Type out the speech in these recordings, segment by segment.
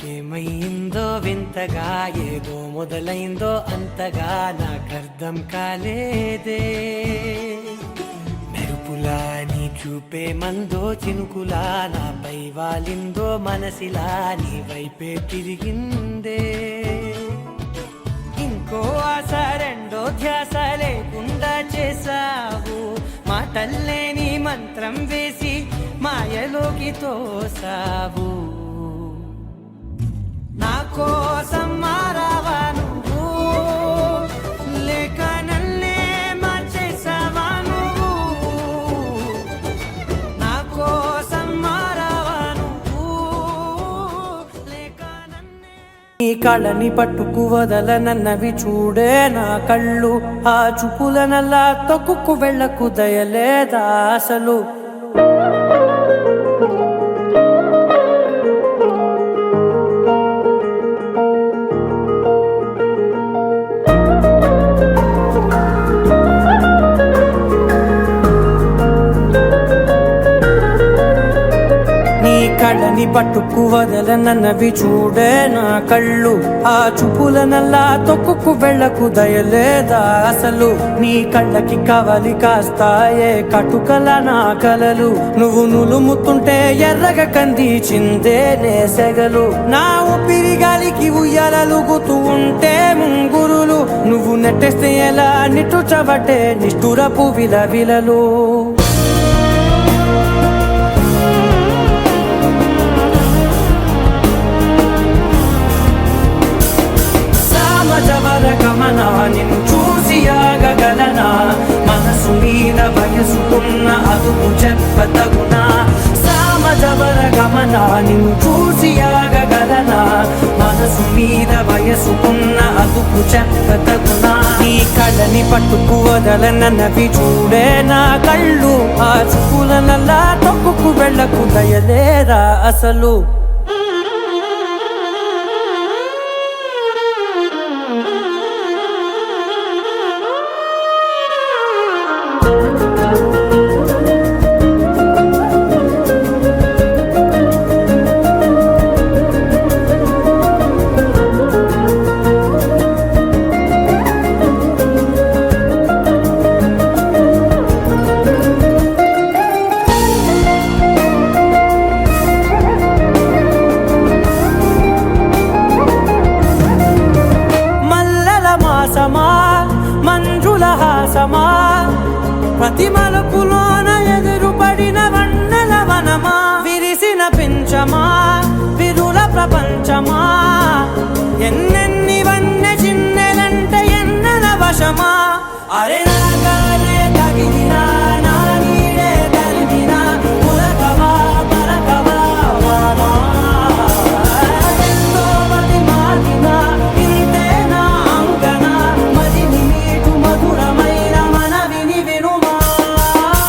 ఏమైందో వింతగా ఏదో మొదలైందో అంతగా నాకర్థం కాలేదే మెరుపులా నీ చూపే మందో చినుకులా నాపై వాలిందో మనసిలా నీ వైపే తిరిగిందే ఇంకో ఆశ రెండో ధ్యాస లేకుండా చేసావు మాటల్లే నీ మంత్రం వేసి మాయలోకి తోసావు నా కోసం మారావా నువ్వు లేక నన్నే మార్చేసావా నువ్వు నా కోసం మారావా నువ్వు లేక నన్నే నీ కళ్ళని పట్టుకు వదలనన్నవి చూడే నా కళ్ళు ఆ చూపులనల్లా తొక్కుకు వెళ్ళకు దయలేదా అసలు కళ్ళని పట్టుకు వదలనన్నవి చూడే నా కళ్ళు ఆ చూపులనల్లా తొక్కుకు వెళ్ళకు దయలేదా అసలు నీ కళ్ళకి కవలి కాస్తాయే కటుకల నా కలలు నువ్వు నులుముతుంటే ఎర్రగ కందిచిందే నేసెగలు నా ఊపిరి గాలికి ఉయ్యాలలుగుతూ ఉంటే ముంగురులు నువ్వు నెట్టేస్తే ఎలా నిట్టుచబట్టే నిష్ఠురపు విలవిలలు గమనా నిన్ను చూసి ఆగగలనా మనసు మీద వయసుకున్న అదుపు చెప్పతగునా సామజవర గమనా నిన్ను చూసి ఆగగలనా మనసు మీద వయసుకున్న అదుపు చెప్పతగునా నీ కళ్ళని పట్టుకు వదలనన్నవి చూడే నా కళ్ళు ఆ చూపులనల్లా తొక్కుకు వెళ్ళకు దయలేరా అసలు మంజుల హాసమా ప్రతి మలుపులోన ఎదురుపడిన వన్నెల వనమా విరిసిన పించమా విరుల ప్రపంచమా ఎన్నెన్ని వన్నె చిన్నెలంటే ఎన్నెల వశమా అరే నాగానే తగిలినా నా నీడే తరిమినా పులకవా పరకవా వామా ఎంతో మతి మాటినా ఇంతే నా అంగన మదిని మీటు మధురమైన మనవిని వినుమా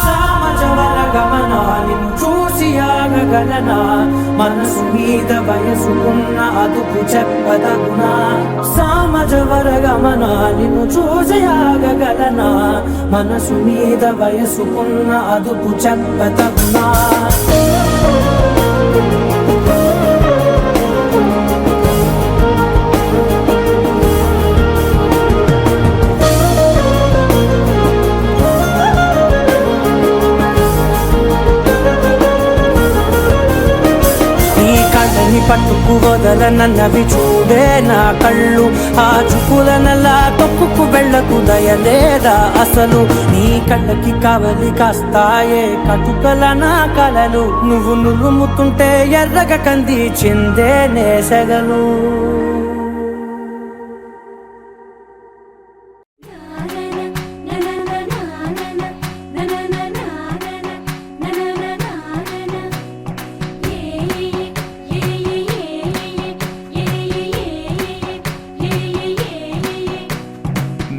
సామజవర గమనా నిన్ను చూసి ఆగగలనా మనసు మీద వయసుకున్న అదుపు చెప్పదగునా సామజవర గమనా నిన్ను చూసి ఆగగలనా మనసు మీద వయసుకున్న అదుపు చెప్పదగునా పట్టుకు వదలనన్నవి చూడే నా కళ్ళు ఆ చూపులనల్లా తొక్కుకు వెళ్ళకు దయలేదా అసలు నీ కళ్ళకి కవలి కాస్తాయే కటుకల నా కలలు నువ్వు నులుముతుంటే ఎర్రగ కందిచిందే నేసెగలు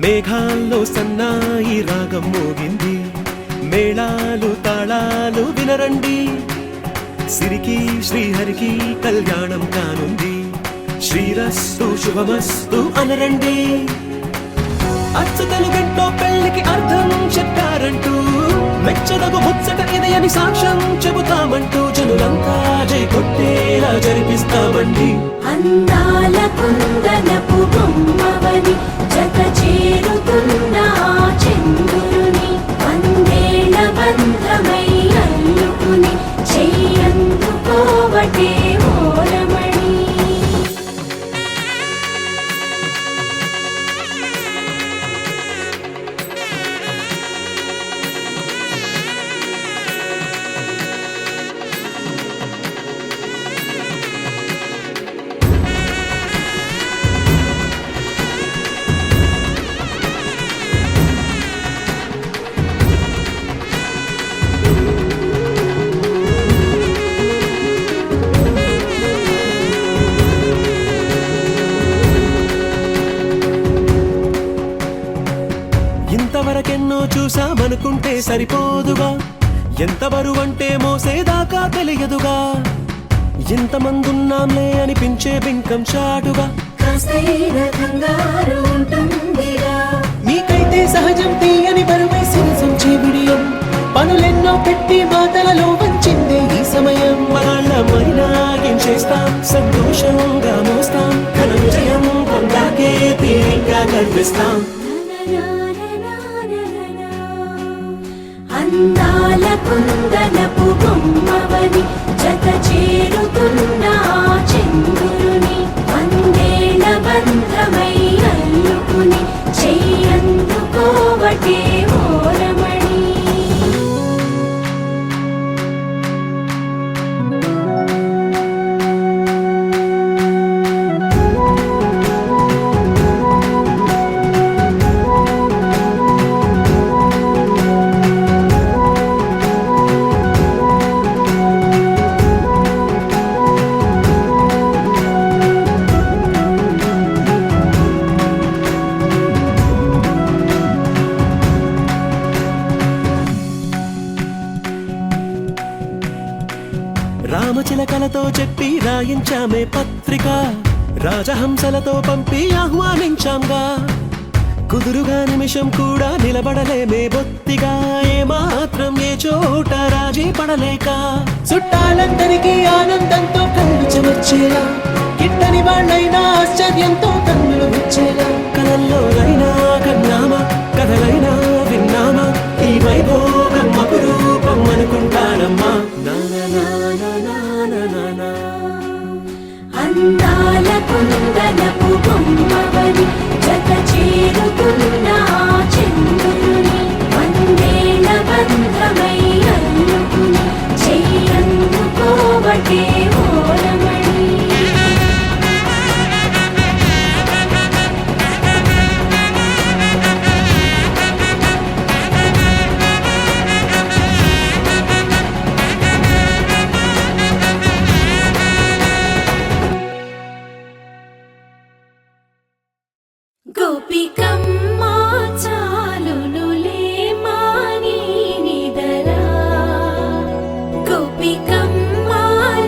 మేఘాల్లో సన్నాయి రాగం మోగింది మేళాలు తాళాలు వినరండి సిరికి శ్రీహరికి కళ్యాణం కానుంది శ్రీరస్తు శుభమస్తు అనరండి అచ్చ తెలుగంటో పెళ్లికి అర్థం చెప్పారంటూ మెచ్చదగు ముచ్చట ఇది అని సాక్ష్యం చెబుతామంటూ జనులంతా జై కొట్టేలా జరిపిస్తామండి. అందాల కుందనపు బొమ్మవని జత చేరుతున్న ఆ చంద్రుని వందేళ్ల బంధమై అల్లుకుని చెయ్యందుకోవటే ఓరమణి. ఇంతవరకెన్నో చూసామనుకుంటే సరిపోదుగా, ఎంత బరువంటే మోసేదాకా తెలియదుగా. ఇంతమందున్నాంలే అనిపించే బింకం చాటుగా కాస్తైన కంగారు ఉంటుందిరా. నీకైతే సహజం తీయని బరువై సిరిసంచే విడియం, పనులెన్నో పెట్టి మాటలలో వంచిందే ఈ సమయం. మగాళ్ళమైనా ఏం చేస్తాం, సంతోషంగా మోస్తాం, ఘన విజయం పొందాకే తీరిగ్గా కనిపిస్తాం. అందాల కుందనపు బొమ్మవని జత చేరుతున్న ఆ చంద్రుని వందేళ్ల బంధమై అల్లుకుని చెయ్యందుకోవటే ఓరమణి. రామచిలకలతో చెప్పి రాయించామే పత్రిక, రాజహంసలతో పంపి ఆహ్వానించాంగా. కుదురుగా నిమిషం కూడా నిలబడలేమే బొత్తిగా, ఏమాత్రం ఏ చోట రాజీ పడలేక. చుట్టాలందరికీ ఆనందంతో కళ్ళు చెమర్చేలా, గిట్టని వాళ్ళైనా ఆశ్చర్యంతో కన్నులు వచ్చేలా. కలల్లోనైనా కన్నామా, కథలైనా విన్నామా, ఈ వైభోగం అపురూపం అనుకుంటానమ్మా. అందాల కుందనపు బొమ్మవని జత చేరుతున్న ఆ చంద్రుని వందేళ్ల బంధమై అల్లుకుని చెయ్యందుకోవటే ఓరమణి. గోపికమ్మ చాలునులే మాని నిదరా, గోపికమ్మ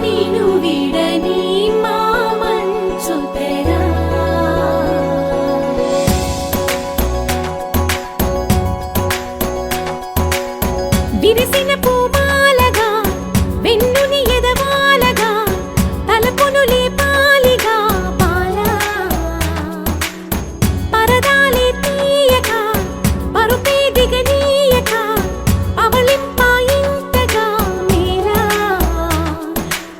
నిను విడని మా మంచు తెరా. విరిసిన పూమాలగా వెన్నుని ఎదవాలగా తలపును లేపాలిగా బాలా. పరదాలే తీయక పరుపే దిగనీయక అవలింపాయింతగా మేరా.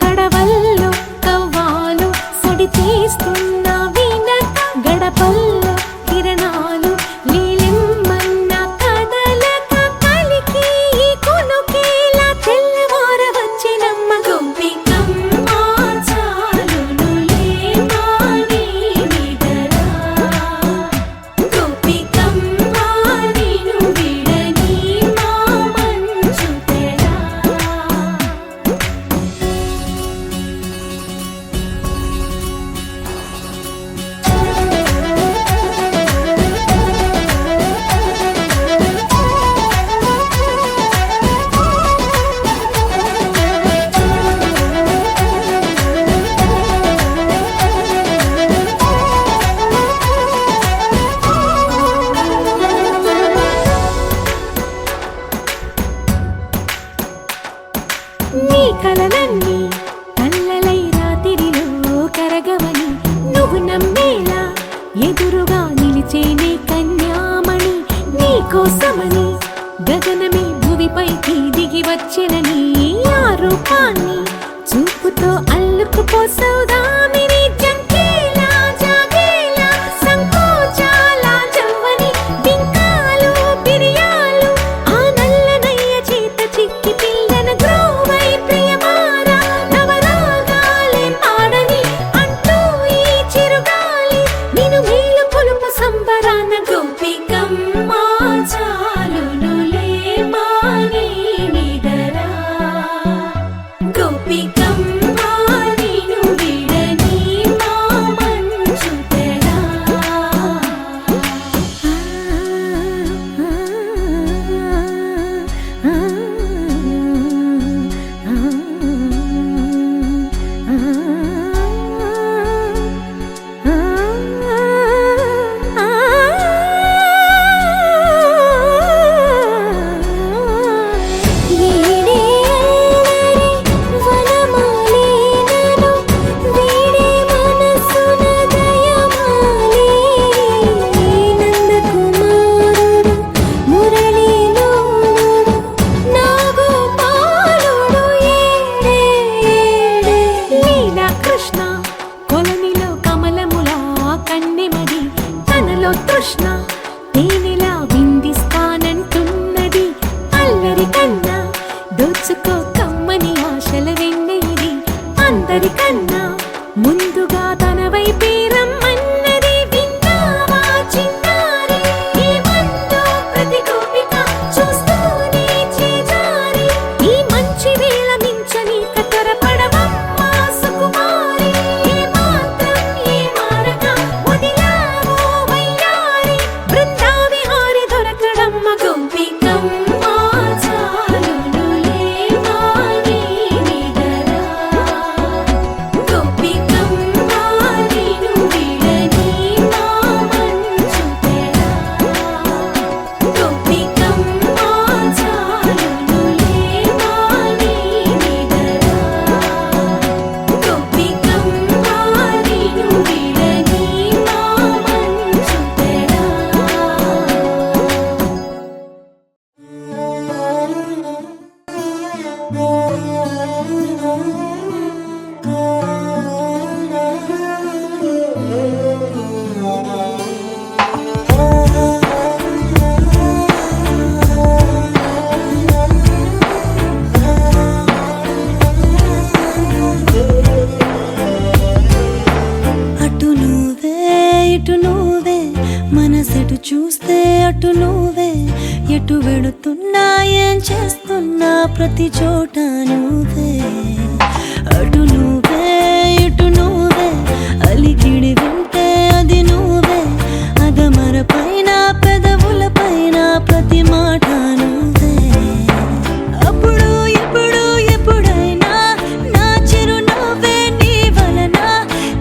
కడవల్లో కవ్వాలు సడి తీస్తున్న వీణత, గడపల్లో కిరణాలు నీలిమ్మన్న కదలక కలికి ఈ కొనుకేలా తెల్లవార వచ్చినమ్మ. గోపికమ్మ చాలునులే మాని నిదరా, గోపికమ్మ నిను విడని మా మంచు తెరా. కన్యామణి నీకోసమని గగనమే భువిపైకి దిగి వచ్చినని ఆ రూపాన్ని చూపుతో అల్లుకుపోసౌదామిని జంకేలా జాగేలా సంకోచాల జవ్వని బింకాలు బిరియాలు ఆ నల్లనయ్య చేత చిక్కి పిల్లన గ్రోవై ప్రియమారా నవరాగాలే పాడని అంటూ ఈ చిరుగాలి నిన్ను మేలు కొలుపు సంబరాన గోపికమ్మ చాలునులే మాని నిదరా గోపికమ్మ నిన్ను విడని మా మంచు తెరా కృష్ణ కొలనిలో కమలములా కన్నెమది తనలో తృష్ణ తేనెలా విందిస్తానంటున్నది అల్లరి కన్నా దోచుకో కమ్మని ఆశల వెన్నెయిది అందరికన్నా ముందుగా తన వైపే రమ్మన్నది విన్నావా చిన్నారి ఏమందో ప్రతి గోపిక చూస్తూనే చేజారి ఈ మంచి వేళ మించని కతరపడవమ్మా సుకుమారి ఏ మాత్రం ఏ మారక వదిలావో వయ్యారి బృందావిహారి దొరకడమ్మ గోపికమ్మ చాలునులే మాని నిదరా గోపికమ్మ నిన్ను విడని మా మంచు తెరా గోపికమ్మ చాలునులే మాని నిదరా గోపికమ్మ నిన్ను విడని మా మంచు తెరా అటు నువ్వే ఇటు నువ్వే మనసెటు చూస్తే అటు నువ్వే ఎటు వెడుతున్నా ఏం చేస్తున్నా ప్రతి చోట నువ్వే అటు నువ్వే ఇటు నువ్వే అలికిడి వింటే అది నువ్వే అదమర పైన పెదవుల పైన ప్రతి మాట నువ్వే అప్పుడు ఇప్పుడు ఎప్పుడైనా నా చిరునవ్వే నీ వలన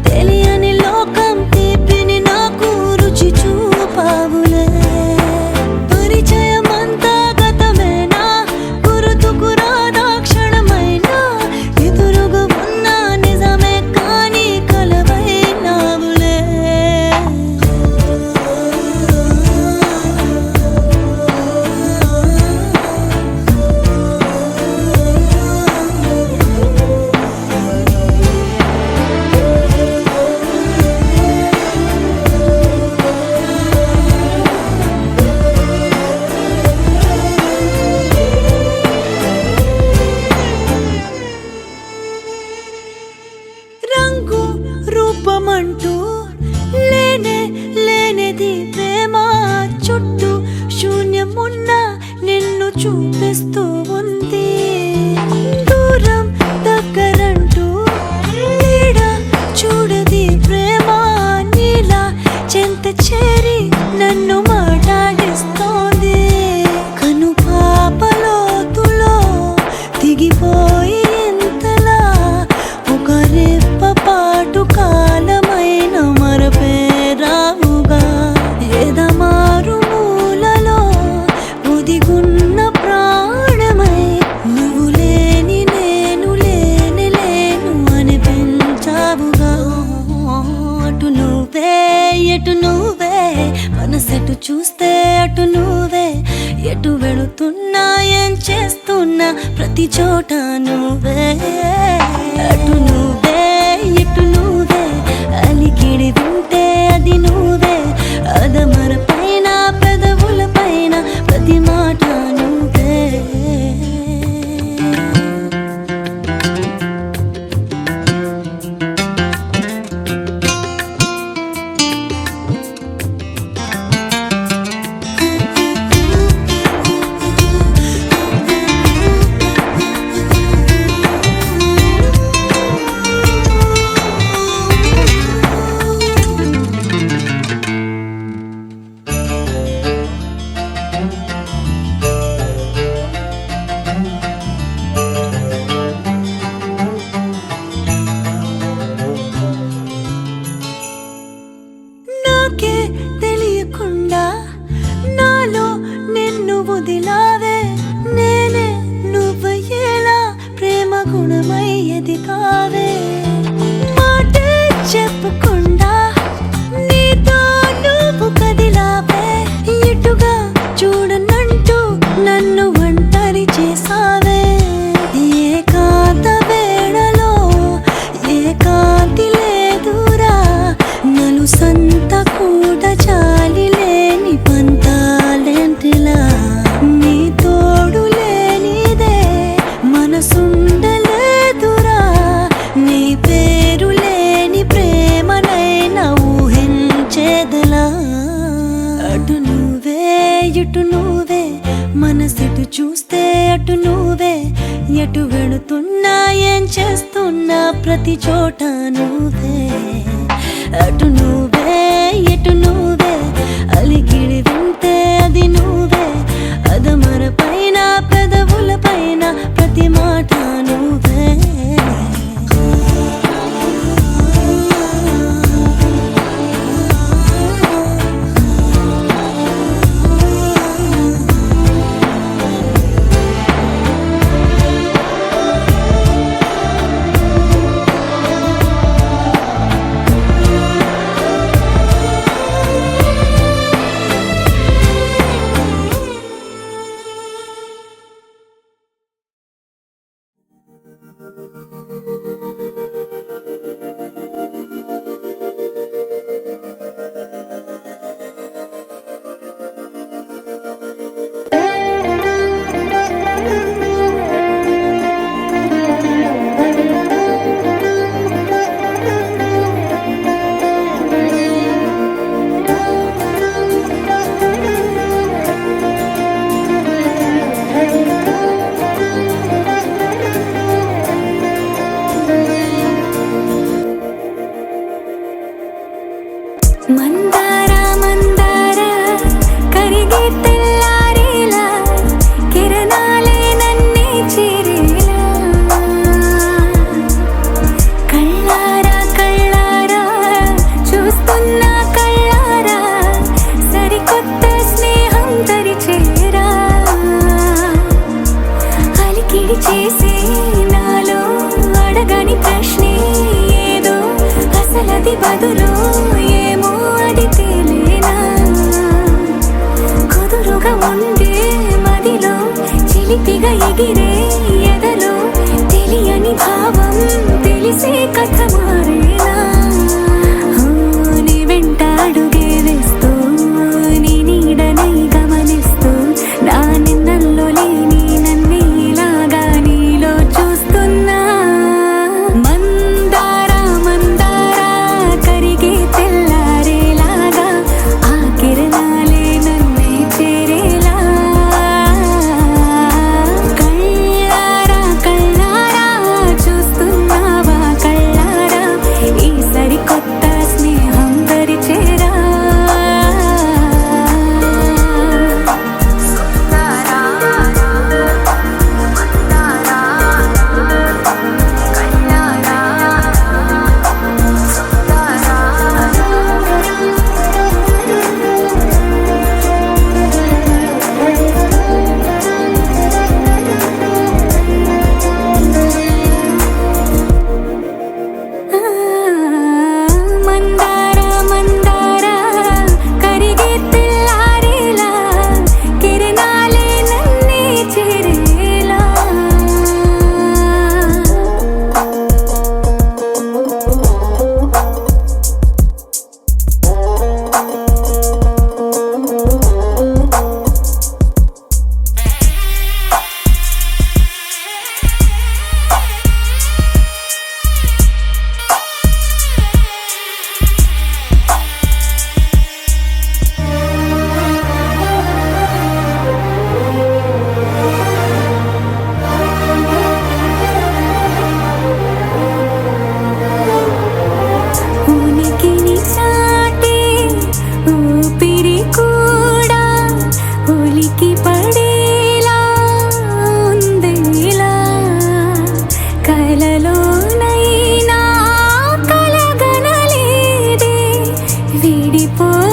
తెలియని లోకం తీపిని నాకు రుచి చూపావులే పరిచయమంతా గతమేనా గుర్తుకు రాదా క్షణమైనా ఎదురుగా ఉన్న నిజమే కానీ కలవైనావులే రంగు రూపమంటూ లేనే లేనిది ప్రేమ చుట్టూ శూన్యమున్న నిన్ను చూపిస్తూ ఉంది దూరం దగ్గరంటూ నీడ చూడది ప్రేమ నీలా చెంత చేరి నన్ను మాట్లాడిస్తోంది కను పాపలోతులో దిగిపోయి ఇంతలా ఒక రెప్ప పాటు కాలమైన మరపేరావుగా ఎదమారు మూలలో ఒదిగున్న ప్రాణమై చూస్తే అటు నువ్వే, ఎటు వెళుతున్నా ఏం చేస్తున్నా ప్రతి చోట నువ్వే. అటు నువ్వే ఇటు నువ్వే, అలికిడి వింటే అది నువ్వే, అదమర పైన పెదవుల పైన ప్రతి మాట నువ్వే. నాకే తెలియకుండా నాలో నిన్ను వదిలావే, నేనే నువ్వయ్యేలా ప్రేమ గుణమయ్యేది కావే. మాటే చెప్పకుండా నీతో నువ్వు కదిలావే, ఇటుగా చూడనంటూ నన్ను ఒంటరి చేసావే. ఏకాంత వేళలో ఏకాంతి లేదురా, నలు సంత కూడా చాలి లేని పంతాలేంటిలా. నీ తోడు లేనిదే మనసుండలేదురా, నీ పేరు లేని ప్రేమనైనా ఊహించేదలా. అటు నువ్వే ఇటు నువ్వే, మనసిటు చూస్తే అటు నువ్వే, ఎటు వెళుతున్నా ఏం చేస్తున్నా ప్రతి చోట నువ్వే. అటు నువ్వే ఎటు నువ్వే, అలికిడి వింటే అది నువ్వే, అదమర పైన పెదవుల పైన ప్రతి మాట నువ్వే. మందార మందార కరిగే తెల్లారేలా, కిరణాలే నన్నే చేరేలా. కళ్ళారా కళ్ళారా చూస్తున్నా కళ్ళారా, సరికొత్త స్నేహం తరిచేరా. అలికిడి చేసే నాలో అడగని ప్రశ్నే ఏదో, అసలది బదులు ఏమో అది తేలేనా. కుదురుగా ఉండే మదిలో చిలిపిగా ఎగిరే ఎదలో, తెలియని భావం తెలిసే కథ మారేనా. నీ వెంట అడుగే వేస్తూ నీ నీడనై గమనిస్తూ, నా నిన్నల్లో లేని నన్నే ఇలాగా నీలో చూస్తున్నా. మందార మందార కరిగే తెల్లారేలాగా, ఆ కిరణాలే నన్నే చేరేలా. కళ్ళారా కళ్ళారా చూస్తున్నావా కళ్ళారా,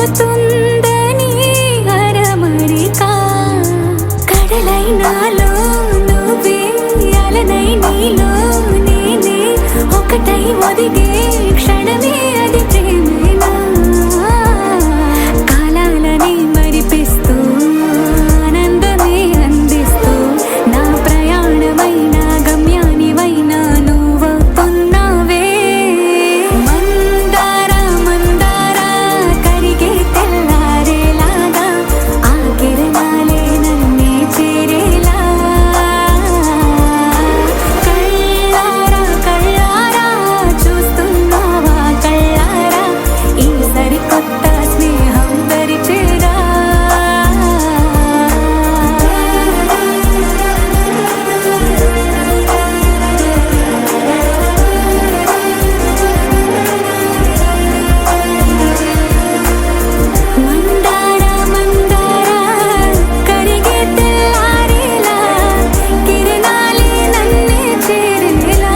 అవుతుందని హరమరిక కడలై నాలో నువ్వే అలనై నీలో నేనే ఒకటై ఒదిగే క్షణమే అది ప్రేమేనా కాలాలని మరిపిస్తూ ఆనందమే అందిస్తూ నా ప్రయాణమైన గమ్యానివైనా నువ్వవుతున్నావే మందార మందార కరిగే తెల్లారేలాగా ఆ కిరణాలే నన్నే చేరేలా కళ్ళారా కళ్ళారా చూస్తున్నావా కళ్ళారా ఈ సరికొత్త స్నేహం పరిచేరా మందార మందార కరిగే తెల్లారేలా కిరణాలే నన్నే చేరేలా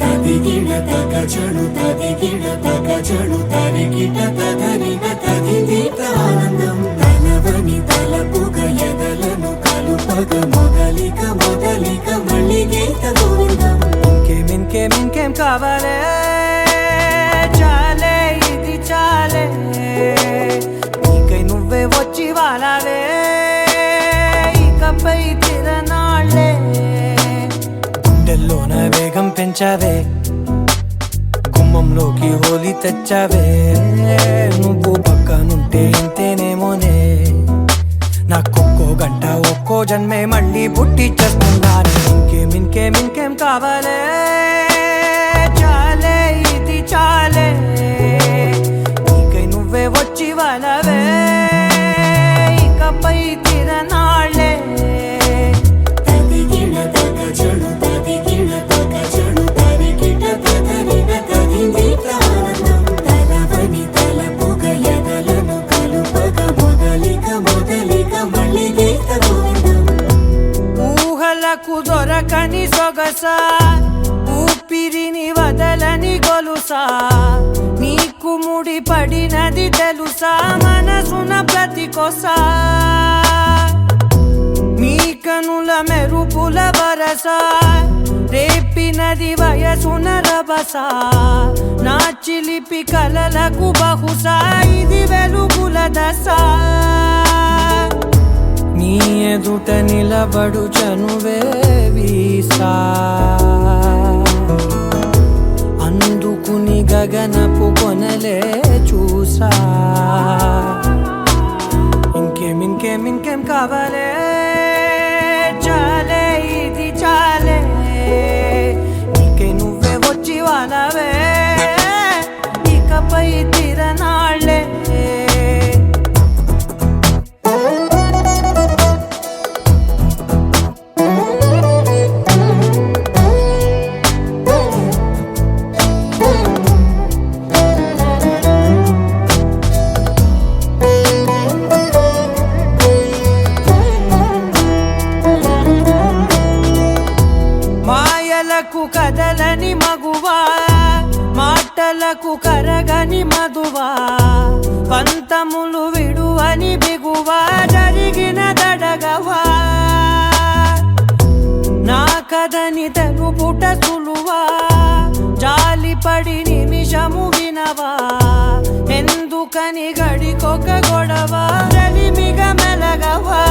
తదిగిడ తగజడు తదిగిడ తగజడు తరిగిట తదరిన తదిదీత ఆనందం తలవని తలపుగ ఎదలను కలుపగ మొదలిక మొదలిక మళ్ళీ గీత గోవిందం ఇంకేం కావాలే చాలే ఇది చాలే నీకై నువ్వే వచ్చి వాలావే ఇకపై తిరనాళ్ళే గుండెల్లోన వేగం పెంచావే గుమ్మంలోకి హోలీ తెచ్చావే నువ్వు పక్కనుంటే ఇంతేనేమోనే నాకొక్కో గంట ఒక్కో జన్మే మళ్ళీ పుట్టి చేస్తున్నాను ఇంకేం కావాలే చాలే ఇది చాలే నీకై నువ్వే వచ్చి వాళ్ళవే ఇకపై తిరనాళ్ళే తదిగిడ తగజడు తదిగిడ తగజడు తరిగిట తదరిన తదిదీత ఆనందం తలవని తలపుగ ఎదలను కలుపగ మొదలిక మొదలిక మళ్ళీ గీత గోవిందం ఊహలకు దొరకని సొగస ఊపిరిని వదలని గొలుసా నీకు ముడి పడినది తెలుసా మనసున ప్రతి కొసా నీ కనుల మెరుపుల వరస రేపినది వయసున రభస నా చిలిపి కలలకు బహుశా ఇది వెలుగుల దశ నీ ఎదుట నిలబడు చనువే వీసా అందుకుని గగనపు కొనలే చూసా ఇంకేం కావాలే చాలే ఇది చాలే నీకై నువ్వే వచ్చి వాలవే ఇకపై తిరనాళ్ళే మాయలకు కదలని మగువా మాటలకు కరగని మధువా పంతములు విడువని బిగువా జరిగిన దడగవా నా కదని తెలుపుట సులువా జాలిపడి నిమిషము వినవా ఎందుకని గడికొక గొడవ రలిమిగ మెలగవా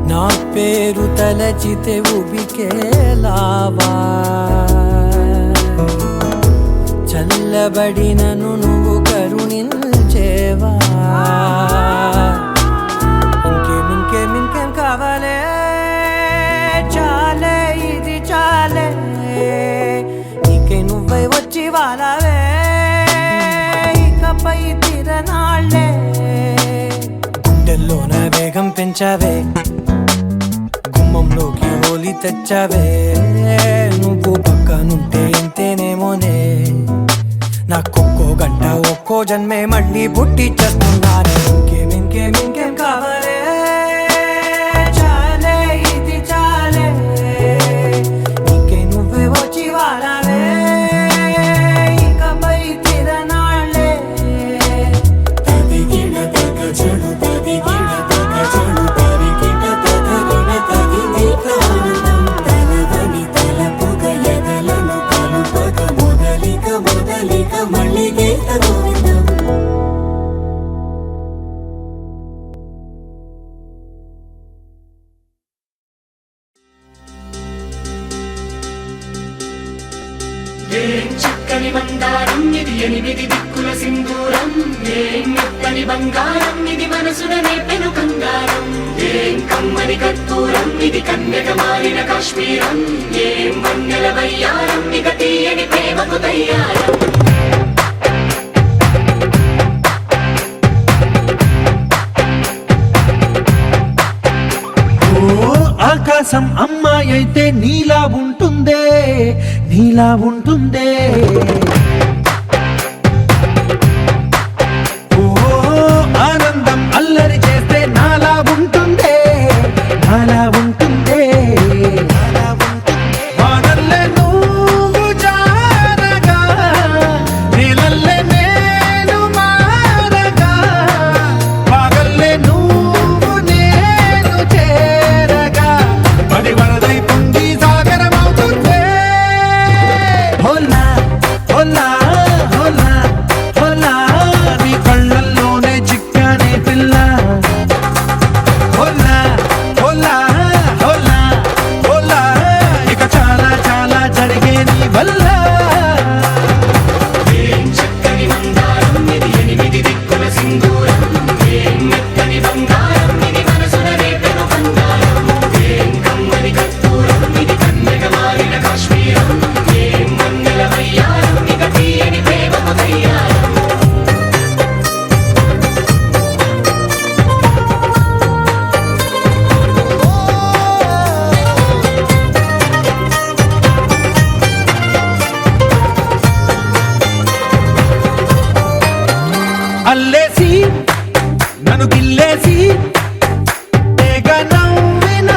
నా పేరు తలచితే ఉబికేలావా చల్లబడినను నువ్వు కరుణించేవా ఇంకేం కావాలే చాలే ఇది చాలే నీకై నువ్వై వచ్చి వాలవే ఇకపై పెంచావే గుమ్మంలోకి హోలీ తెచ్చావే నువ్వు పక్కనుంటే ఇంతేనేమోనే నాకొక్కో గంట ఒక్కో జన్మే మళ్ళీ పుట్టి చేస్తున్నానే ఇంకేం కావాలే చాలే ఇది చాలే నీకే నువ్వే వచ్చి వాడాలే ఇకపై తిరనాళ్ళే తదిగిన తగ చెడు తదిగిన తగ చెడు తరిగిన తగగిన తగిని ప్రాణం తలవని తలపుగ ఎదలను కలుపగ మొదలిక మళ్ళీ గీత గోవిందం ఏం చక్కని బంగారం ఇది 8 దిక్కుల సింధూరం ఏం మెత్తని బంగారం ఇది మనసున నేపెను కంగారం ఏం కమ్మని కర్పూరం ఇది కన్యక మారిన కాశ్మీరం ఏం వన్నెల వయ్యారం ఇక తీయని ప్రేమకు తయ్యారం ఆకాశం అమ్మాయి అయితే నీలా ఉంటుందే ఓ ఆనందం అల్లరి చేస్తే నాలా ఉంటుందే వానల్లే నువ్వు జారగా నీలల్లే నేను మారగా పగల్లే నువ్వు నేను చేరగా పది వరదై పొంగి సాగరమవుతుందే హోలా హోలా హోలా హోలా నీ కళ్ళల్లోనే చిక్కనే పిల్ల హోలా హోలా హోలా హోలా ఇక చాలా చాలా జరిగే నీ వల్ల ఏం చక్కని బంగారం ఇది 8 దిక్కుల సింధూరం ఏం మెత్తని బంగారం ఇది మనసున నేపెను కంగారం ఏం కమ్మని కర్పూరం ఇది కన్యక మారిన కాశ్మీరం ఏం వన్నెల వయ్యారం ఇక తీయని ప్రేమకు తయ్యారం అల్లేసి నన్ను గిల్లేసి తెగ నవ్విన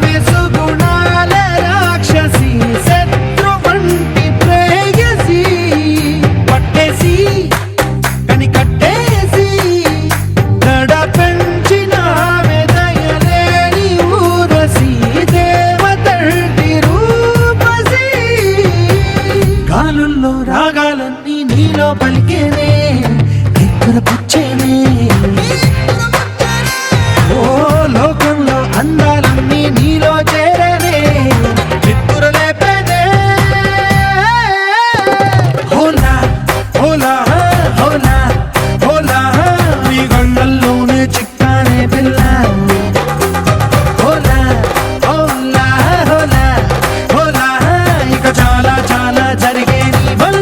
వెసుగుణాల రాక్షసి శత్రు వంటి ప్రేయసి పట్టేసి కని కట్టేసి దడ పెంచిన దయలేని ఊరసి దేవతంటి రూపసి గాలుల్లో రాగాలన్నీ నీలో పలికేనే పుచ్చేనే ఓ లోకంలో అందాలన్నీ నీలో చేరనే నిద్దురలేపేనే హోలా హోలా హోలా హోలా నీ గండల్లోనే చిక్కానే పిల్ల హోలా హోలా హోలా హోలా ఇక చాలా చాలా జరిగే నీ వల్ల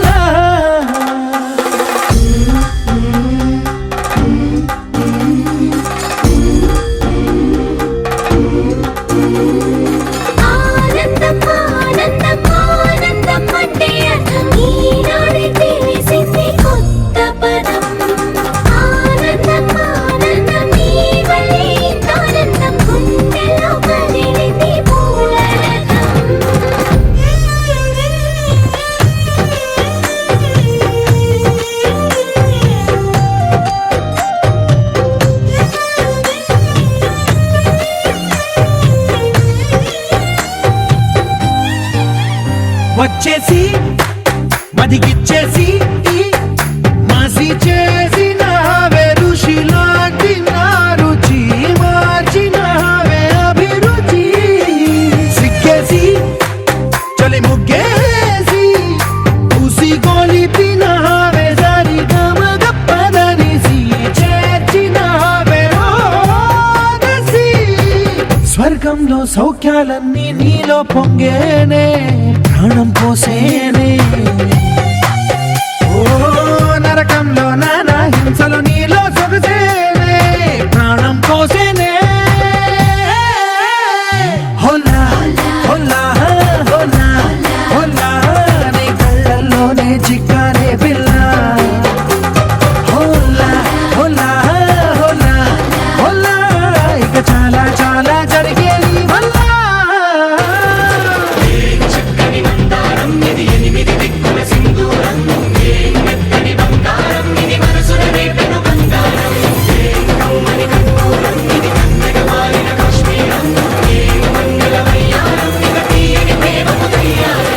ఆనందం ఆనందం ఆనందం అంటే అర్థం ఈనాడే తెలిసింది కొత్త పదం ఆనందం ఆనందం నీ వల్లే ఇంత ఆనందం గుండెలో కదిలింది పూలరథం వచ్చేసి మదిగిచ్చేసి మాసి చేసిన ఋషి లాంటి నా రుచి మార్చినవే అభిరుచి సిగ్గేసి చలి ముగ్గేసి ఉసి గోలిపినవే సరి గమగప్పదనిసి చేర్చినవే ఓదసి స్వర్గంలో సౌఖ్యాలన్నీ నీలో పొంగేనే ప్రాణం పోసేనే ఓ నరకంలో నానా హింసలు నీలో సొగసేనే ప్రాణం పోసేనే జానే పిల్ల హోలా హోలా హోలా హోలా ఇక చాలా చాలా జరిగే నీ వల్ల చక్కని మందారం ఇది ఎనిమిది దిక్కుల సింధూరం ఏం మెత్తని బంగారం ఇది మనసున రేపెను బంగారం ఏం కమ్మని కర్పూరం ఇది కన్నెగ మారిన కాశ్మీరం ఏం మంగళ వయ్యారం ఇక తీయని ప్రేమకు తయ్యారం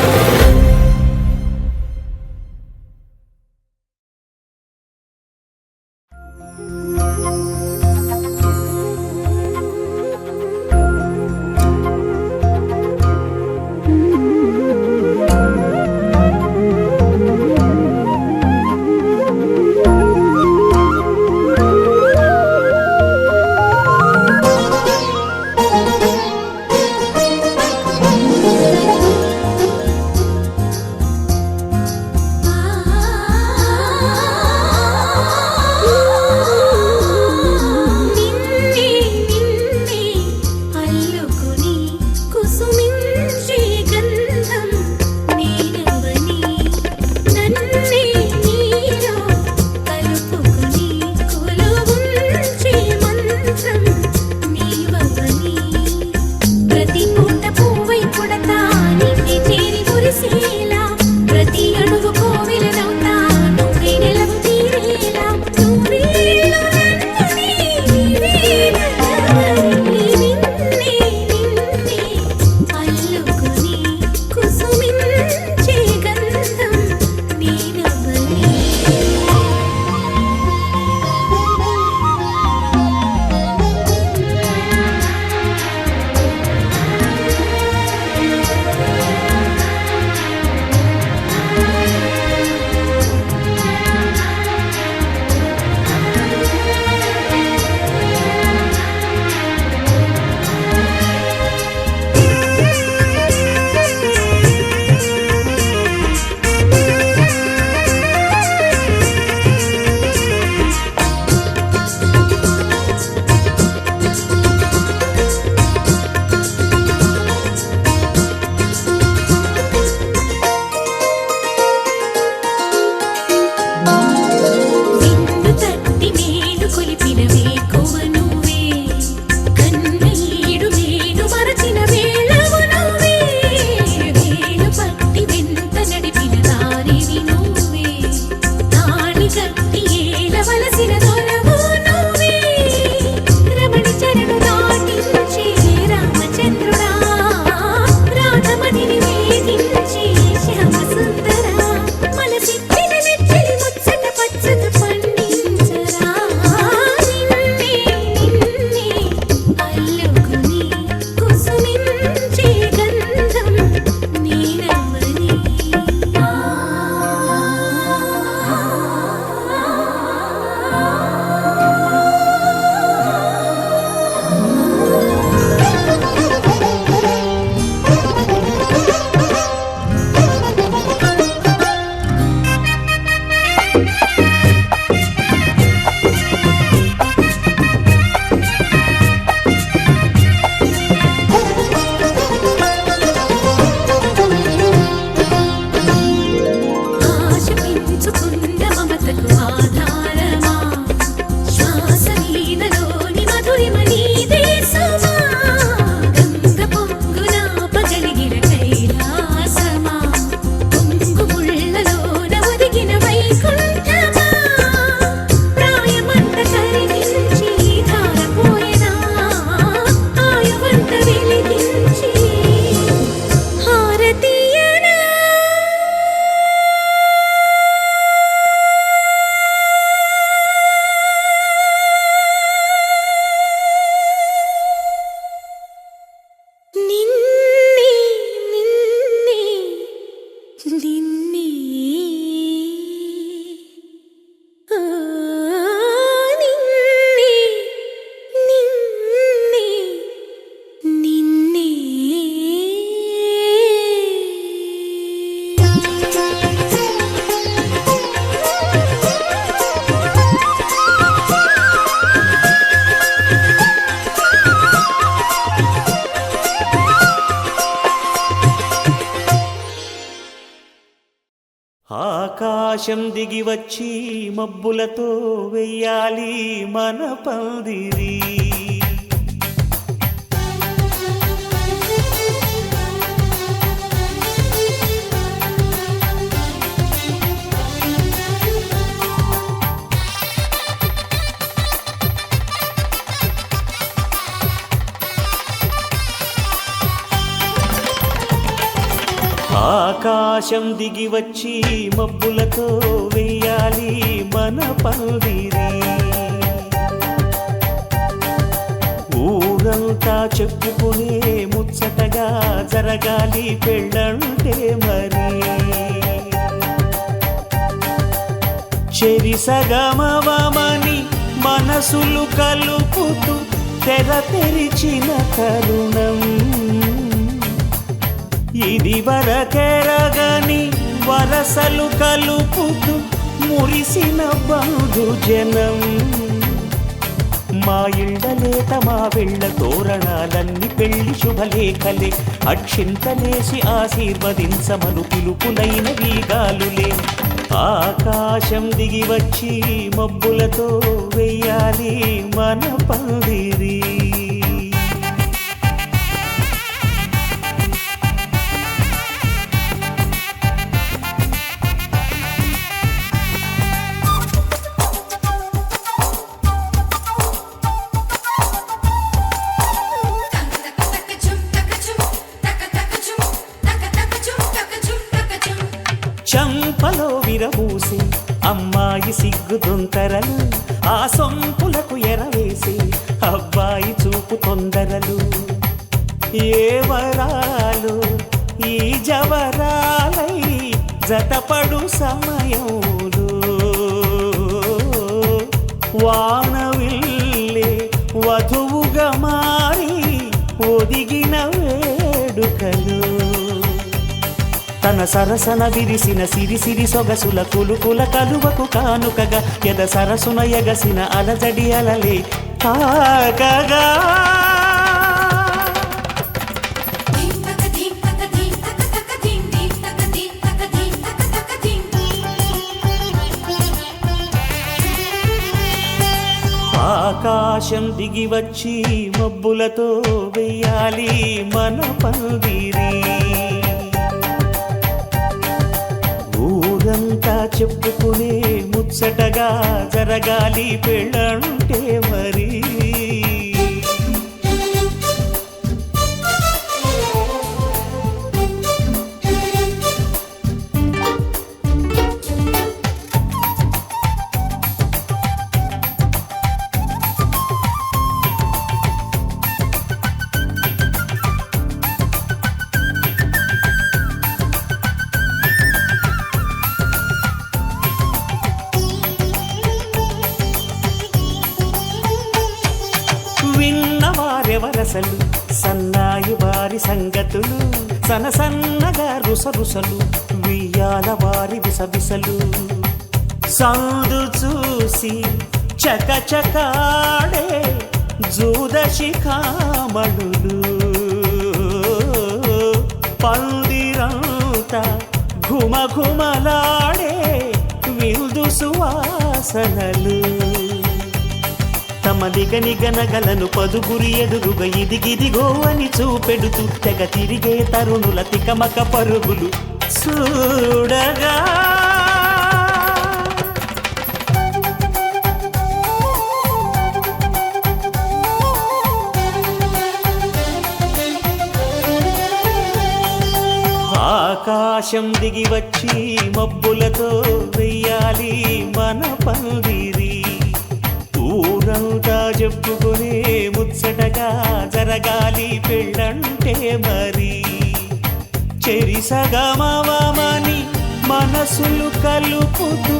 నిన్నే నిన్నే అల్లుకుని కుసుమించే గంధం నేనవని నన్నే నీలో కలుపుకుని కొలువుంచే మంత్రం నీవవని ప్రతి పూట పువ్వై పుడతా నిన్నే చేరి మురిసేలా ప్రతి అడుగు కోవిలనవుతా నువ్వే నెలవు తీరేలా నువ్వేలు నన్నని నిన్నే నిన్నే అల్లుకుని కుసుమించే గంధం నేనవని విందు తట్టి మేలు కొలిపిన వేకువ నువ్వే కన్నీడు నేను మరచిన వేళవు నువ్వే వేలు పట్టి వెంట నడిపిన దారివి నువ్వే తాళి కట్టి ఏలవలసిన దొరవు నువ్వే రమణి చరణు దాటించే రామచంద్రుడా రాధమణిని వేధించే శ్యామ సుందరా మనసిచ్చిన నెచ్చిలి ముచ్చట ఆకాశం దిగి వచ్చి మబ్బులతో వెయ్యాలి మన పందిరి. ఆకాశం దిగి వచ్చి మబ్బులతో వెయ్యాలి మన పందిరి. ఊరంతా చెప్పుకునే ముచ్చటగా జరగాలి పెళ్ళంటే మరి. చెరిసగమవమని మనసులు కలుపుతూ తెర తెరిచిన తరుణం. ఇది వరకెరగని వరసలు కలుపుతూ మురిసిన బంధుజనం. మా ఇళ్ళలేత మా వెళ్ళ తోరణాలన్నీ పెళ్లి శుభలేఖలే. అక్షింతలేసి ఆశీర్వదించమను పిలుపులైన వీగాలులే. ఆకాశం దిగి వచ్చి మబ్బులతో వెయ్యాలి మన పందిరి. చంపలో విరబూసి అమ్మాయి సిగ్గుదొంతరలు. ఆ సొంపులకు ఎరవేసి అబ్బాయి చూపు తొందరలు. ఏ వరాలు ఈ జవరాలై జతపడు సమయంలో. వానవిల్లే వధువుగా మారి ఒదిగిన వేడుకలు. తన సరసన విరిసిన సిరిసిరి సొగసుల కులుకుల కలువకు కానుకగా ఎద సరసున ఎగసిన అలజడి అలలే తాకగా. ఆకాశం దిగి వచ్చి మబ్బులతో వెయ్యాలి మన పందిరి. ఊరంతా చెప్పుకునే ముచ్చటగా జరగాలి పెళ్ళంటే మరి. విన్నవారెవరసలు సన్నాయి వారి సంగతులు. సనసన్నగా రుసరుసలు వియ్యాల వారి విసవిసలు. సందు చూసి చకచకాడే జూదశిఖామణులు. పందిరంతా ఘుమఘుమలాడే విందు సువాసనలు. తమ నిగనిగనగలను పదుగురి ఎదురుగా ఇదిగిదిగో అని చూపెడుతూ తెగ తిరిగే తరుణుల తికమక పరుగులు చూడగా. ఆకాశం దిగి వచ్చి మబ్బులతో వెయ్యాలి మన పందిరి. ఊరంతా చెప్పుకునే ముచ్చటగా జరగాలి పెళ్ళంటే మరి. చెరిసగమవమని మనసులు కలుపుతూ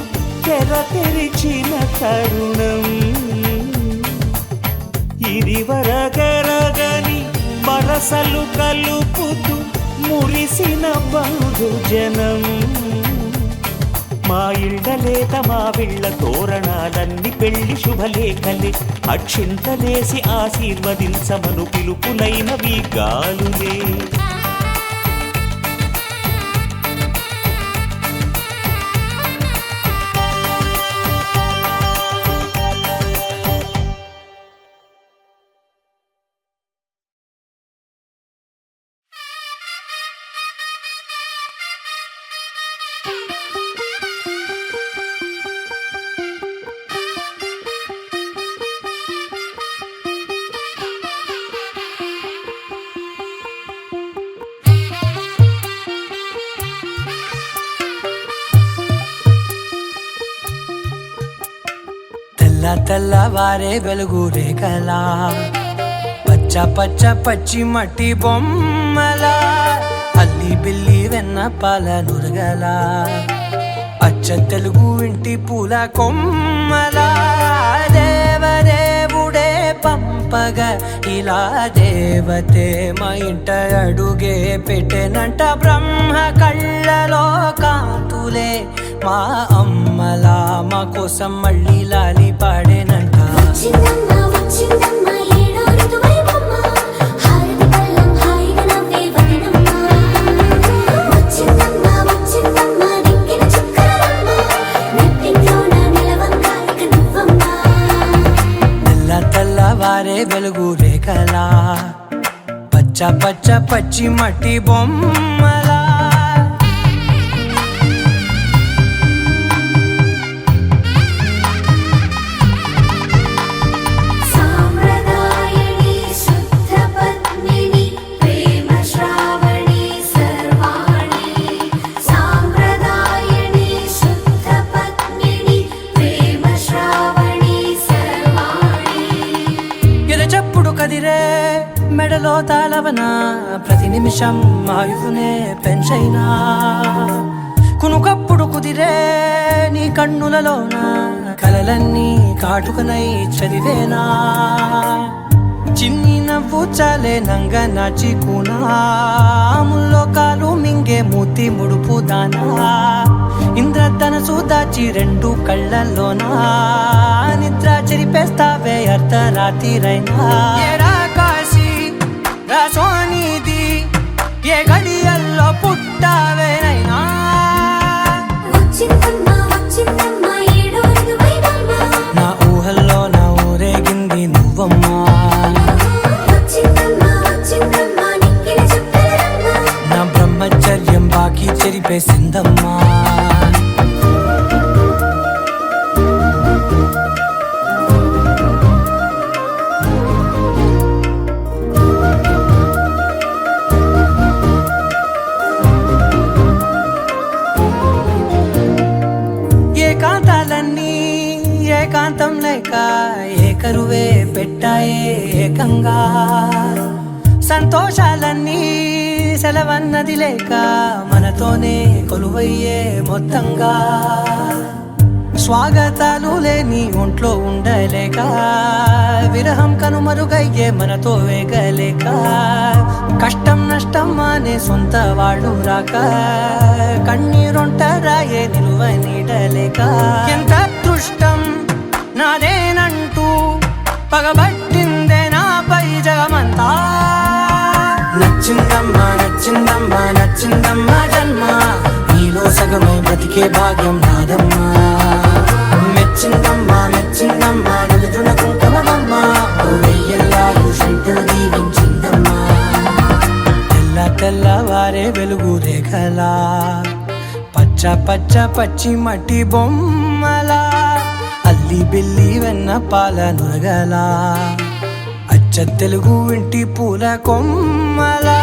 తెర తెరిచిన తరుణం. ఇది వరకెరగని వరసలు కలుపుతూ మురిసిన బంధుజనం. మా ఇళ్ళలేత మా వీళ్ళ తోరణాలన్నీ పెళ్లి శుభలేఖలే. అక్షింతలేసి ఆశీర్వదించమను పిలుపులైనవి గాలులే. తెల్లవారే వెలుగు రేఖలా పచ్చ పచ్చ పచ్చి మట్టి బొమ్మలా అల్లి బిల్లి వెన్న పాల నురగలా అచ్చ తెలుగు ఇంటి పూల కొమ్మలా దేవదేవుడే పంపగా ఇలా దేవతే మా ఇంట అడుగే పెట్టెనంట బ్రహ్మ కళ్ళలో కాంతులే మా అమ్మలా మా కోసం మళ్ళీ లాలి పాడేనంట వచ్చిందమ్మ వచ్చిందమ్మ ఏడో ఋతువైవమ్మ హారతి పళ్ళం హాయిగా నవ్వే వదనమ్మ వచ్చిందమ్మ వచ్చిందమ్మ దిక్కిన చుక్కలమ్మ నెట్టింట్లోన నిలవంగా ఇక నువ్వమ్మ తెల్లవారే వెలుగు రేఖలా పచ్చ పచ్చ పచ్చి మట్టి బొమ్మలా సాంప్రదాయని శుద్ధ పద్మిని ప్రేమ శ్రావణి సర్వాణి సాంప్రదాయని శుద్ధ పద్మిని ప్రేమ శ్రావణి సర్వాణి ఎరచప్పుడు కదిరే మెడలో తాళవన ప్రతి నిమిషం ఆయువునే పెంచైనా కునుకప్పుడు కుదిరే నీ కన్నులలోన కలలన్నీ కాటుకనై చదివేనా చిన్ని నవ్వు చాలే నంగ నాచి కూనాముల్లో కాలు మింగే మూతి ముడుపు దానా ఇంద్రధనసు దాచి రెండు కళ్ళల్లోనా నిద్ర చెరిపేస్తావే అర్ధరాత్రిరైనా ఏరా కాశీ రా సోనిది ఏ గడియల్లో పుట్టావేనైనా వచ్చిందమ్మ వచ్చిందమ్మ ఏడో ఋతువైవమ్మ నా ఊహల్లో నా ఊరేగింది నువ్వమ్మా వచ్చిందమ్మ వచ్చిందమ్మ నిక్కిన చుక్కలమ్మ నా బ్రహ్మచర్యం బాకీ చెరిపేసిందమ్మా ఏకాంతాలన్నీ ఏకాంతం లేక ఏకరువే పెట్టాయే ఏకంగా సంతోషాలన్నీ సెలవన్నది లేక మనతోనే కొలువయ్యే మొత్తంగా స్వాగతాలు లేని ఒంట్లో ఉండలేక విరహం కనుమరుగయ్యే మనతో వేగలేక కష్టం నష్టం అనే సొంత వాళ్ళు రాక కన్నీరొంటరాయే నిలువ నీడలేక ఎంత అదృష్టం నాదేనంటూ పగబట్టిందే నాపై జగమంతా నచ్చిందమ్మా నచ్చిందమ్మా నచ్చిందమ్మా జన్మ నీలో సగమై బ్రతికే భాగ్యం నాదమ్మా మెచ్చిందమ్మా మెచ్చిందమ్మా నిలుతున్న కుంకుమమ్మా వెయ్యల్లాలు శంకరు దీవించిందమ్మా తెల్లవారే వెలుగు రేఖలా పచ్చ పచ్చ పచ్చి మట్టి బొమ్మలా అల్లి బిల్లి వెన్న పాల నురగలా అచ్చ తెలుగు ఇంటి పూల కొమ్మలా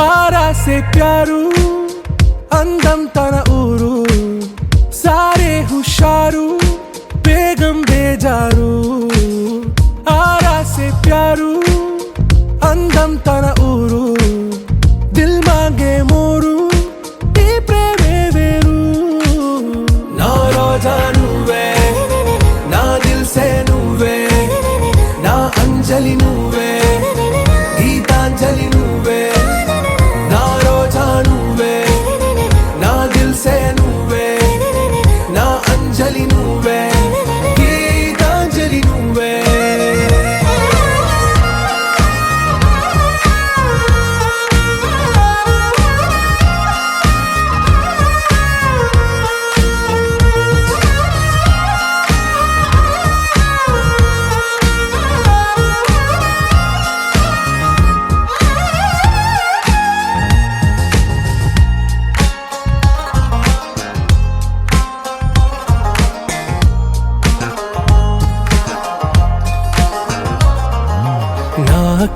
आरा से प्यारू అందం తన ఊరు సారే హుషారు బేగం బేజారు ఆరా సే ప్యారు అందం తన ఊరు దిల్ మాంగే మోరు ఈ ప్రేమే వేరు నా రోజా నువ్వే నా దిల్ సే నువ్వే నా అంజలి నువ్వే గీతాంజలి నువ్వే నా రోజా నువ్వే నా దిల్ సే నువ్వే నా అంజలి నువ్వే గీతాంజలి నువ్వే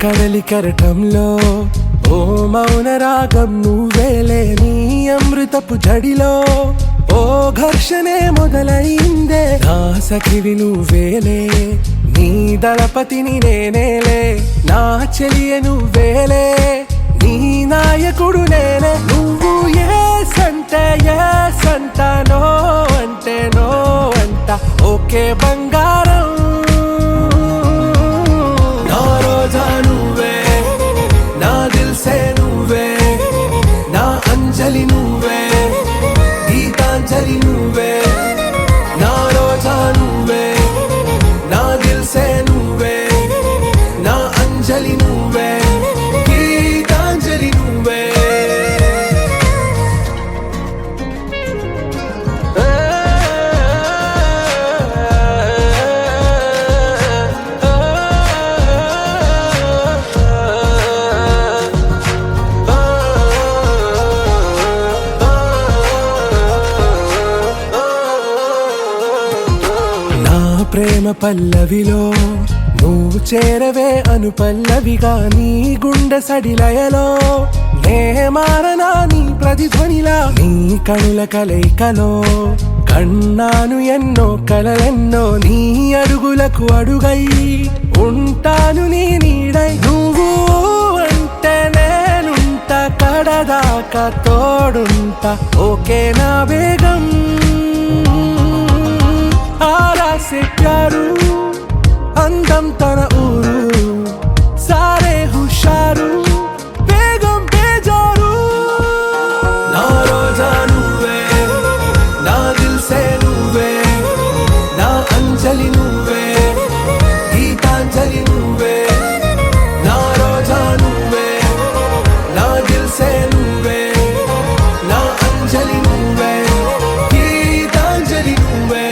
కడలి కెరటంలో ఓ మౌన రాగం నువ్వేలే, నీ అమృతపు జడిలో ఓ ఘర్షణే మొదలైందే. నా సఖివి నువ్వేలే, నీ దళపతిని నేనేలే, నా చెలియ నువ్వేలే, నీ నాయకుడు నేనే. నువ్వు ఏ సంట నో అంటే నో అంట, ఓకే బంగారం. నా రోజా నువ్వే, నా దిల్సే నువ్వే, నా అంజలి నువ్వే, గీతాంజలి నువ్వే. నా రోజా నువ్వే, నా దిల్సే నువ్వే, నా అంజలి నువ్వే, గీతాంజలి నువ్వే. నా ప్రేమ పల్లవిలో నువ్వు చేరవే అను పల్లవిగా, నీ గుండె సడిలయలో నే మారనా నీ ప్రతిధ్వనిలా. నీ కనుల కలయికలో కన్నాను ఎన్నో కలలెన్నో, నీ అడుగులకు అడుగై ఉంటాను నీ నీడై. నువ్వు అంటే నేనుంట కడదాకా తోడుంటా, ఓకే నా వేగం. ఆరా సే ప్యారు అందం తన ఊరు, సారే హుషారు బేగం బేజారు. నా రోజా నువ్వే, నా దిల్సే నువ్వే, నా అంజలి నువ్వే, గీతాంజలి నువ్వే. నా రోజా నువ్వే, నా దిల్సే నువ్వే, నా అంజలి నువ్వే, గీతాంజలి నువ్వే.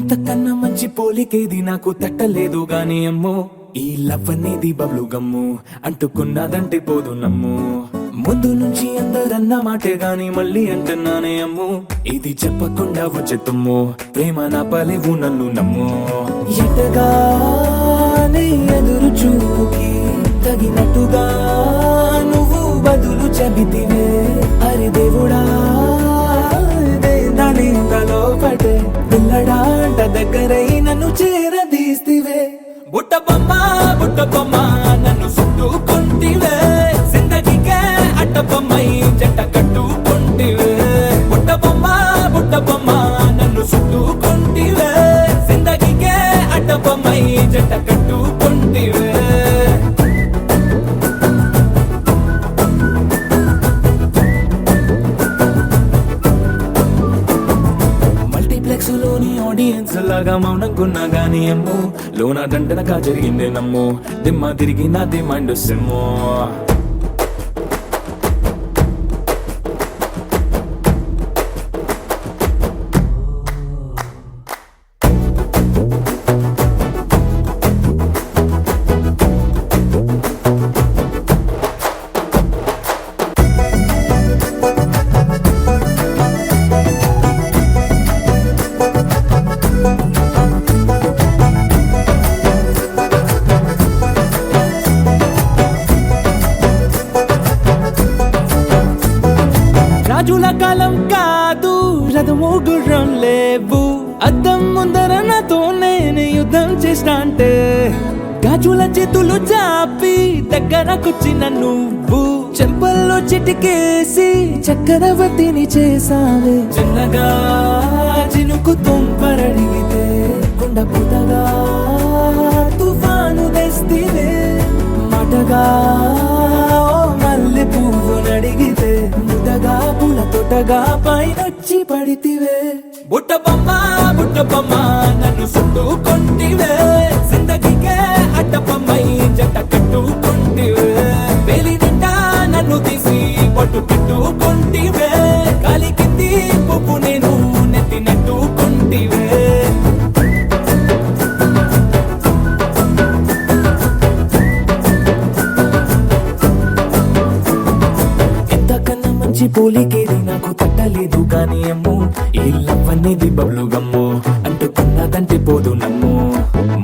ఇంతకన్నా మంచి పోలికేది నాకు తట్టలేదు గాని అమ్మో ఈ లవ్ అనేది బబ్లు గమ్ము అంటుకున్నదంటే పోదు నమ్ము ముందు నుంచి అందరన్న మాటే గాని మళ్ళీ అంటున్నానే అమ్ము ఇది చెప్పకుండా వచ్చే తుమ్ము ప్రేమ నా పలేవు నన్ను నమ్ము ఎటగానే ఎదురు చూకి తగినట్టుగా నువ్వు బదులు చెబితివే అరే దేవుడా దాని లోపటే పిల్లడాంట దగ్గరై నన్ను చేరదీస్తివే బుట్ట బొమ్మ నన్ను చుట్టుకుంటివే జిందగీకే అట్ట బొమ్మై జంట కట్టుకుంటివే బుట్ట బొమ్మ నన్ను చుట్టుకుంటివే జిందగీకే అట్ట బొమ్మై జంట కట్టుకుంటివే మల్టీప్లెక్స్ లోని ఆడియన్స్ లాగా మౌనంకున్నా గానీ అమ్ము లోన దండనగా జరిగిందే నమ్ము దిమ్మ తిరిగి నాది మైండ్ సిమ్ము రాజుల కాలం కాదు రథము గుర్రం లేవు అద్దం ముందర నాతో నేను యుద్ధం చేస్తా అంటే గాజుల చేతులు చాపి దగ్గరకొచ్చిన నువ్వు చెంపల్లో చిటికేసి చక్రవర్తిని చేసావే చిన్నగా చినుకు తుంపరడిగితే కుండ పుటగా తుఫాను తెస్తివే మాటగా మల్లె పువ్వు నడిగితే ముదగా పుల తొటగా పైనొచ్చి పడితివే బుట్ట బొమ్మ నన్ను చుట్టుకుంటివే జిందగీకే అట్ట బొమ్మై జంట కట్టుకుంటివే వేలి నిండా నన్ను తీసి పట్టు పెట్టుకుంటివే కాలి కింది పువ్వు నేను నెత్తినట్టుకుంటివే పోలికేది నాకు తట్టలేదు గాని అమ్ము ఈ లవ్ అనేది బబ్లు గమ్ము అంటుకున్నదంటే పోదు నమ్ము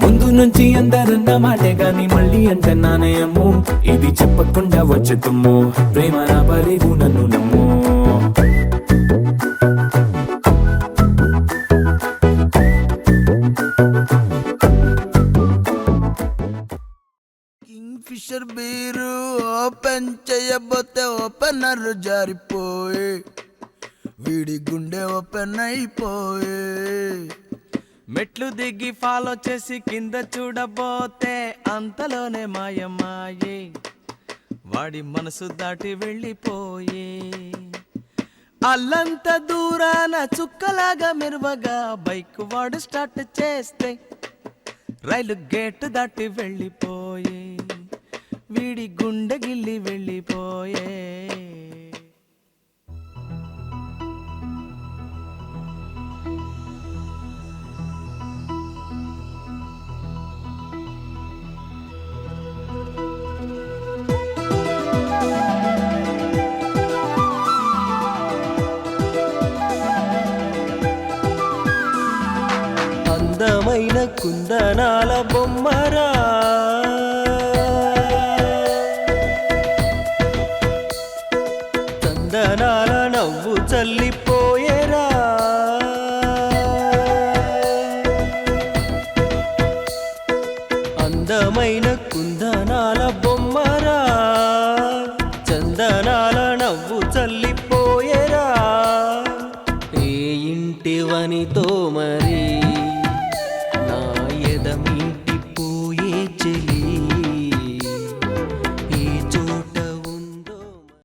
ముందు నుంచి అందరన్న మాటే గాని మళ్ళీ అంటున్నానే అమ్ము ఇది చెప్పకుండా వచ్చే తుమ్ము ప్రేమ నా పలేవు నన్ను నమ్ము ఫిషర్ బీరు ఓపెన్ చేయబోతే ఓపెనర్ జారిపోయి వీడి గుండె ఓపెన్ అయిపోయి మెట్లు దిగి ఫాలో చేసి కింద చూడబోతే అంతలోనే మాయమాయే వాడి మనసు దాటి వెళ్ళిపోయే అల్లంత దూరాన చుక్కలాగా మెరువగా బైక్ వాడు స్టార్ట్ చేస్తే రైలు గేట్ దాటి వెళ్ళిపోయే వీడి గుండె గిల్లి వెళ్ళిపోయే అందమైన కుందనాల బొమ్మరా చందనాల నవ్వు చల్లిపోయేరా అందమైన కుందనాల బొమ్మరా చందనాల నవ్వు చల్లిపోయేరా ఏ ఇంటివనితో మరి